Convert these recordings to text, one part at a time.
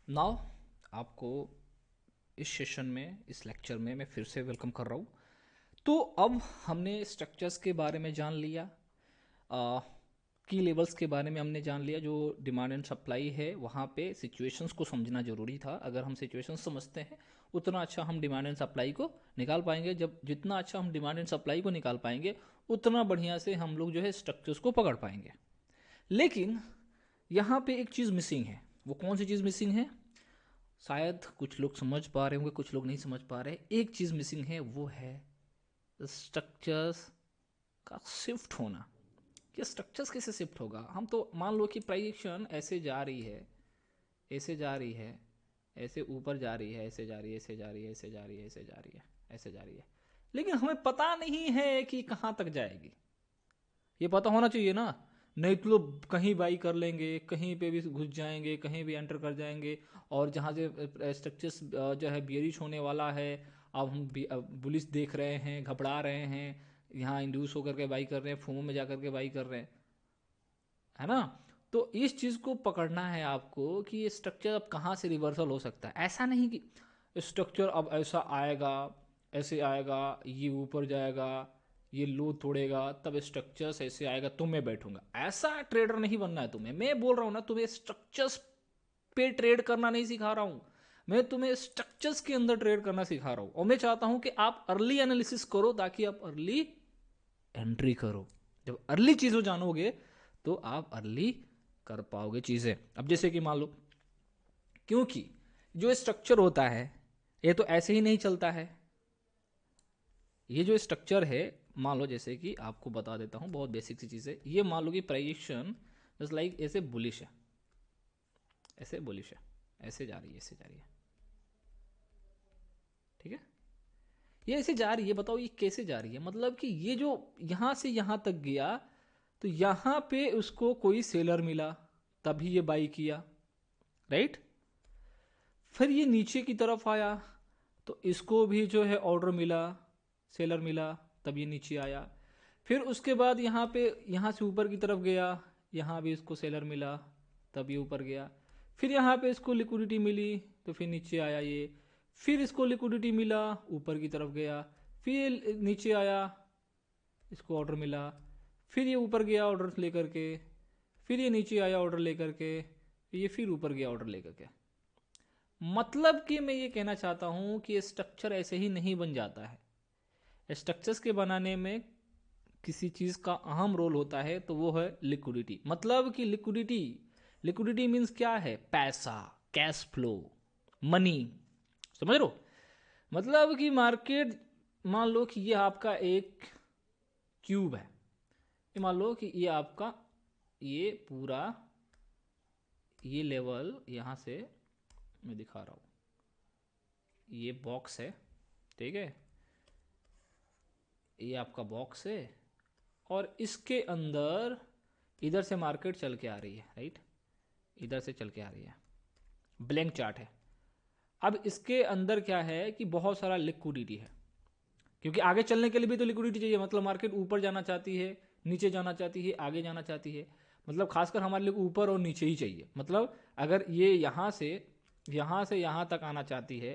Now आपको इस session में, इस लेक्चर में मैं फिर से वेलकम कर रहा हूँ। तो अब हमने स्ट्रक्चर्स के बारे में जान लिया, की लेवल्स के बारे में हमने जान लिया। जो डिमांड एंड सप्लाई है वहाँ पे सिचुएशंस को समझना ज़रूरी था। अगर हम सिचुएशंस समझते हैं उतना अच्छा हम डिमांड एंड सप्लाई को निकाल पाएंगे। जब जितना अच्छा हम डिमांड एंड सप्लाई को निकाल पाएंगे उतना बढ़िया से हम लोग जो है स्ट्रक्चर्स को पकड़ पाएंगे। लेकिन यहाँ पे एक चीज़ मिसिंग है। वो कौन सी चीज़ मिसिंग है? शायद कुछ लोग समझ पा रहे होंगे, कुछ लोग नहीं समझ पा रहे। एक चीज़ मिसिंग है, वो है स्ट्रक्चर्स का शिफ्ट होना। कि स्ट्रक्चर्स कैसे शिफ्ट होगा? हम तो मान लो कि प्राइजेक्शन ऐसे जा रही है, ऐसे जा रही है, ऐसे ऊपर जा रही है, ऐसे जा रही है, ऐसे जा रही है, ऐसे जा रही है, ऐसे जा रही है, ऐसे जा रही है, लेकिन हमें पता नहीं है कि कहाँ तक जाएगी। ये पता होना चाहिए ना। नहीं तो लोग कहीं बाई कर लेंगे, कहीं पे भी घुस जाएंगे, कहीं भी एंटर कर जाएंगे। और जहाँ से स्ट्रक्चर्स जो है बियरिश होने वाला है, अब हम बुलिस देख रहे हैं, घबरा रहे हैं, यहाँ इंड्यूस होकर के बाई कर रहे हैं, फोमो में जा करके बाई कर रहे हैं, है ना। तो इस चीज़ को पकड़ना है आपको कि ये स्ट्रक्चर अब कहाँ से रिवर्सल हो सकता है। ऐसा नहीं कि स्ट्रक्चर अब ऐसा आएगा, ऐसे आएगा, ये ऊपर जाएगा, ये लो तोड़ेगा, तब स्ट्रक्चर्स ऐसे आएगा तो मैं बैठूंगा। ऐसा ट्रेडर नहीं बनना है तुम्हें। मैं बोल रहा हूँ ना, तुम्हें स्ट्रक्चर्स पे ट्रेड करना नहीं सिखा रहा हूँ। मैं तुम्हें स्ट्रक्चर्स के अंदर ट्रेड करना सिखा रहा हूँ। और मैं चाहता हूँ कि आप अर्ली एनालिसिस करो ताकि आप अर्ली एंट्री करो। जब अर्ली चीज़ों जानोगे तो आप अर्ली कर पाओगे चीज़ें। अब जैसे कि मान लो, क्योंकि जो स्ट्रक्चर होता है ये तो ऐसे ही नहीं चलता है। ये जो स्ट्रक्चर है, मान लो जैसे कि आपको बता देता हूँ बहुत बेसिक सी चीज़ है। ये मान लो कि प्राइजेक्शन जस्ट लाइक ऐसे बुलिश है, ऐसे बुलिश है, ऐसे जा रही है, ऐसे जा रही है, ठीक है। ये ऐसे जा रही है, बताओ ये कैसे जा रही है? मतलब कि ये जो यहाँ से यहाँ तक गया, तो यहाँ पे उसको कोई सेलर मिला तभी ये बाई किया, राइट। फिर ये नीचे की तरफ आया तो इसको भी जो है ऑर्डर मिला, सेलर मिला, तब ये नीचे आया। फिर उसके बाद यहाँ पे, यहाँ से ऊपर की तरफ गया, यहाँ भी इसको सेलर मिला, तब ये ऊपर गया। फिर यहाँ पे इसको लिक्विडिटी मिली तो फिर नीचे आया ये। फिर इसको लिक्विडिटी मिला, ऊपर की तरफ गया, फिर नीचे आया, इसको ऑर्डर मिला, फिर ये ऊपर गया ऑर्डर लेकर के, फिर ये नीचे आया ऑर्डर लेकर के, ये फिर ऊपर गया ऑर्डर लेकर के। मतलब कि मैं ये कहना चाहता हूं कि स्ट्रक्चर ऐसे ही नहीं बन जाता है। स्ट्रक्चर्स के बनाने में किसी चीज़ का अहम रोल होता है, तो वो है लिक्विडिटी। मतलब कि लिक्विडिटी, लिक्विडिटी मीन्स क्या है? पैसा, कैश फ्लो, मनी। समझ लो। मतलब कि मार्केट, मान लो कि ये आपका एक क्यूब है। ये मान लो कि ये आपका, ये पूरा, ये लेवल यहाँ से मैं दिखा रहा हूँ, ये बॉक्स है, ठीक है। ये आपका बॉक्स है और इसके अंदर इधर से मार्केट चल के आ रही है, राइट। इधर से चल के आ रही है, ब्लैंक चार्ट है। अब इसके अंदर क्या है कि बहुत सारा लिक्विडिटी है, क्योंकि आगे चलने के लिए भी तो लिक्विडिटी चाहिए। मतलब मार्केट ऊपर जाना चाहती है, नीचे जाना चाहती है, आगे जाना चाहती है। मतलब खासकर हमारे लिए ऊपर और नीचे ही चाहिए। मतलब अगर ये यहाँ से यहाँ तक आना चाहती है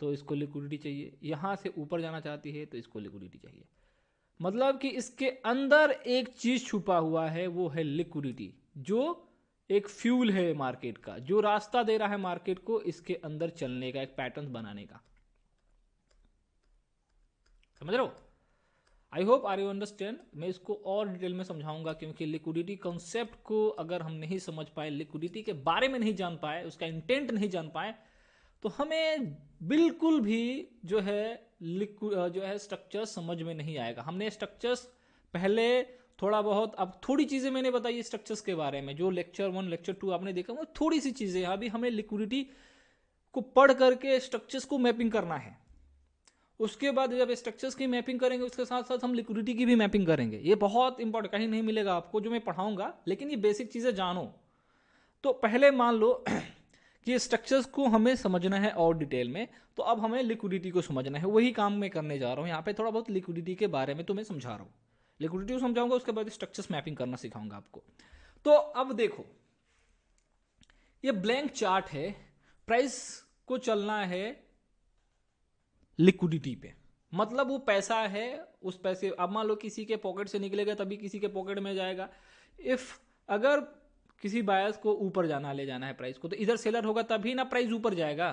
तो इसको लिक्विडिटी चाहिए, यहाँ से ऊपर जाना चाहती है तो इसको लिक्विडिटी चाहिए। मतलब कि इसके अंदर एक चीज छुपा हुआ है, वो है लिक्विडिटी, जो एक फ्यूल है मार्केट का, जो रास्ता दे रहा है मार्केट को इसके अंदर चलने का, एक पैटर्न बनाने का। समझ रहे हो? I hope are you understand. मैं इसको और डिटेल में समझाऊंगा, क्योंकि लिक्विडिटी कंसेप्ट को अगर हम नहीं समझ पाए, लिक्विडिटी के बारे में नहीं जान पाए, उसका इंटेंट नहीं जान पाए, तो हमें बिल्कुल भी जो है जो है स्ट्रक्चर समझ में नहीं आएगा। हमने स्ट्रक्चर्स पहले थोड़ा बहुत, अब थोड़ी चीज़ें मैंने बताई स्ट्रक्चर्स के बारे में, जो लेक्चर 1 लेक्चर 2 आपने देखा, वो थोड़ी सी चीज़ें। अभी हमें लिक्विडिटी को पढ़ करके स्ट्रक्चर्स को मैपिंग करना है। उसके बाद जब स्ट्रक्चर्स की मैपिंग करेंगे, उसके साथ साथ हम लिक्विडिटी की भी मैपिंग करेंगे। ये बहुत इंपॉर्टेंट, कहीं नहीं मिलेगा आपको जो मैं पढ़ाऊंगा, लेकिन ये बेसिक चीज़ें जानो। तो पहले मान लो कि स्ट्रक्चर्स को हमें समझना है और डिटेल में, तो अब हमें लिक्विडिटी को समझना है। वही काम मैं करने जा रहा हूँ यहाँ पे। थोड़ा बहुत लिक्विडिटी के बारे में तो मैं समझा रहा हूँ, लिक्विडिटी को समझाऊंगा, उसके बाद स्ट्रक्चर्स मैपिंग करना सिखाऊंगा आपको। तो अब देखो, ये ब्लैंक चार्ट है, प्राइस को चलना है लिक्विडिटी पे, मतलब वो पैसा है, उस पैसे अब मान लो किसी के पॉकेट से निकलेगा तभी किसी के पॉकेट में जाएगा। इफ अगर किसी बायर्स को ऊपर जाना, ले जाना है प्राइस को, तो इधर सेलर होगा तभी ना प्राइस ऊपर जाएगा।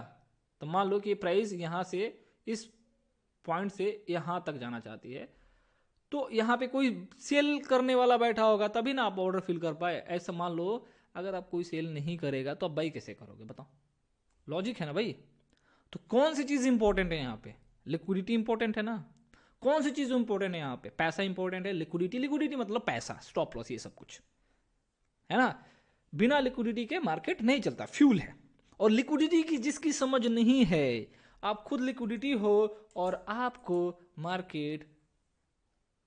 तो मान लो कि प्राइस यहां से इस पॉइंट से यहां तक जाना चाहती है, तो यहां पे कोई सेल करने वाला बैठा होगा तभी ना आप ऑर्डर फिल कर पाए। ऐसा मान लो अगर आप कोई सेल नहीं करेगा तो आप बाई कैसे करोगे, बताओ, लॉजिक है ना भाई। तो कौन सी चीज इंपॉर्टेंट है यहाँ पे, लिक्विडिटी इंपॉर्टेंट है ना। कौन सी चीज इंपॉर्टेंट है यहाँ पे, पैसा इंपॉर्टेंट है, लिक्विडिटी, लिक्विडिटी मतलब पैसा, स्टॉप लॉस, ये सब कुछ है ना। बिना लिक्विडिटी के मार्केट नहीं चलता, फ्यूल है। और लिक्विडिटी की जिसकी समझ नहीं है, आप खुद लिक्विडिटी हो और आपको मार्केट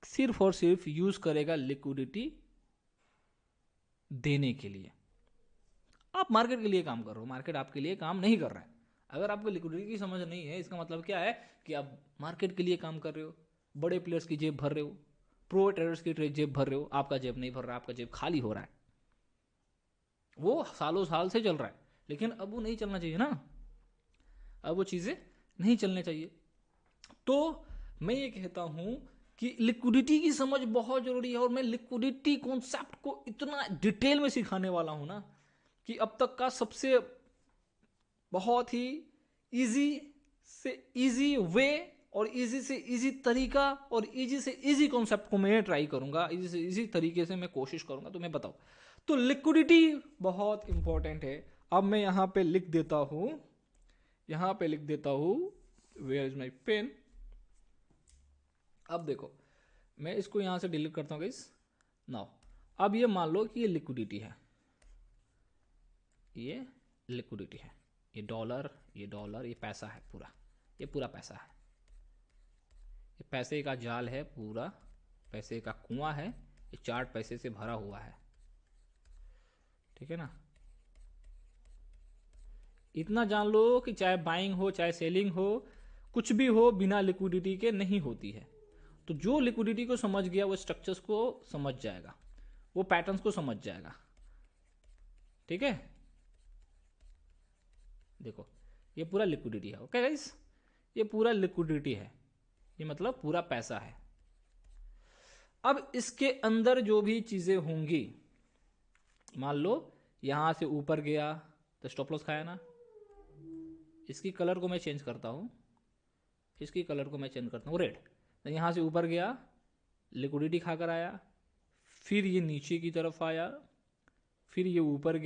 सिर्फ और सिर्फ यूज करेगा लिक्विडिटी देने के लिए। आप मार्केट के लिए काम कर रहे हो, मार्केट आपके लिए काम नहीं कर रहा है। अगर आपको लिक्विडिटी की समझ नहीं है, इसका मतलब क्या है कि आप मार्केट के लिए काम कर रहे हो, बड़े प्लेयर्स की जेब भर रहे हो, प्रो ट्रेडर्स की जेब भर रहे हो, आपका जेब नहीं भर रहा, आपका जेब खाली हो रहा है। वो सालों साल से चल रहा है, लेकिन अब वो नहीं चलना चाहिए ना, अब वो चीज़ें नहीं चलनी चाहिए। तो मैं ये कहता हूं कि लिक्विडिटी की समझ बहुत जरूरी है, और मैं लिक्विडिटी कॉन्सेप्ट को इतना डिटेल में सिखाने वाला हूं ना कि अब तक का सबसे बहुत ही इजी से इजी वे और इजी से इजी तरीका और इजी से इजी कॉन्सेप्ट को मैं ट्राई करूंगा, इजी से इजी तरीके से मैं कोशिश करूंगा। तो मैं बताऊं, तो लिक्विडिटी बहुत इंपॉर्टेंट है। अब मैं यहां पे लिख देता हूं, यहां पे लिख देता हूं, वेयर इज माई पेन। अब देखो, मैं इसको यहां से डिलीट करता हूं गाइस। नाउ अब ये मान लो कि ये लिक्विडिटी है, ये लिक्विडिटी है, ये डॉलर, ये डॉलर, ये पैसा है पूरा, ये पूरा पैसा है, ये पैसे का जाल है पूरा, पैसे का कुआं है, ये चार्ट पैसे से भरा हुआ है, ठीक है ना। इतना जान लो कि चाहे बाइंग हो चाहे सेलिंग हो, कुछ भी हो बिना लिक्विडिटी के नहीं होती है। तो जो लिक्विडिटी को समझ गया वो स्ट्रक्चर्स को समझ जाएगा, वो पैटर्न्स को समझ जाएगा, ठीक है। देखो ये पूरा लिक्विडिटी है, ओके गाइस, ये पूरा लिक्विडिटी है, ये मतलब पूरा पैसा है। अब इसके अंदर जो भी चीजें होंगी, मान लो यहां से ऊपर गया तो स्टॉप लॉस खाया ना, इसकी कलर को मैं चेंज करता हूं, इसकी कलर को मैं चेंज करता हूं रेड। तो यहां से ऊपर गया, लिक्विडिटी खाकर आया, फिर ये नीचे की तरफ आया, फिर ये ऊपर गया,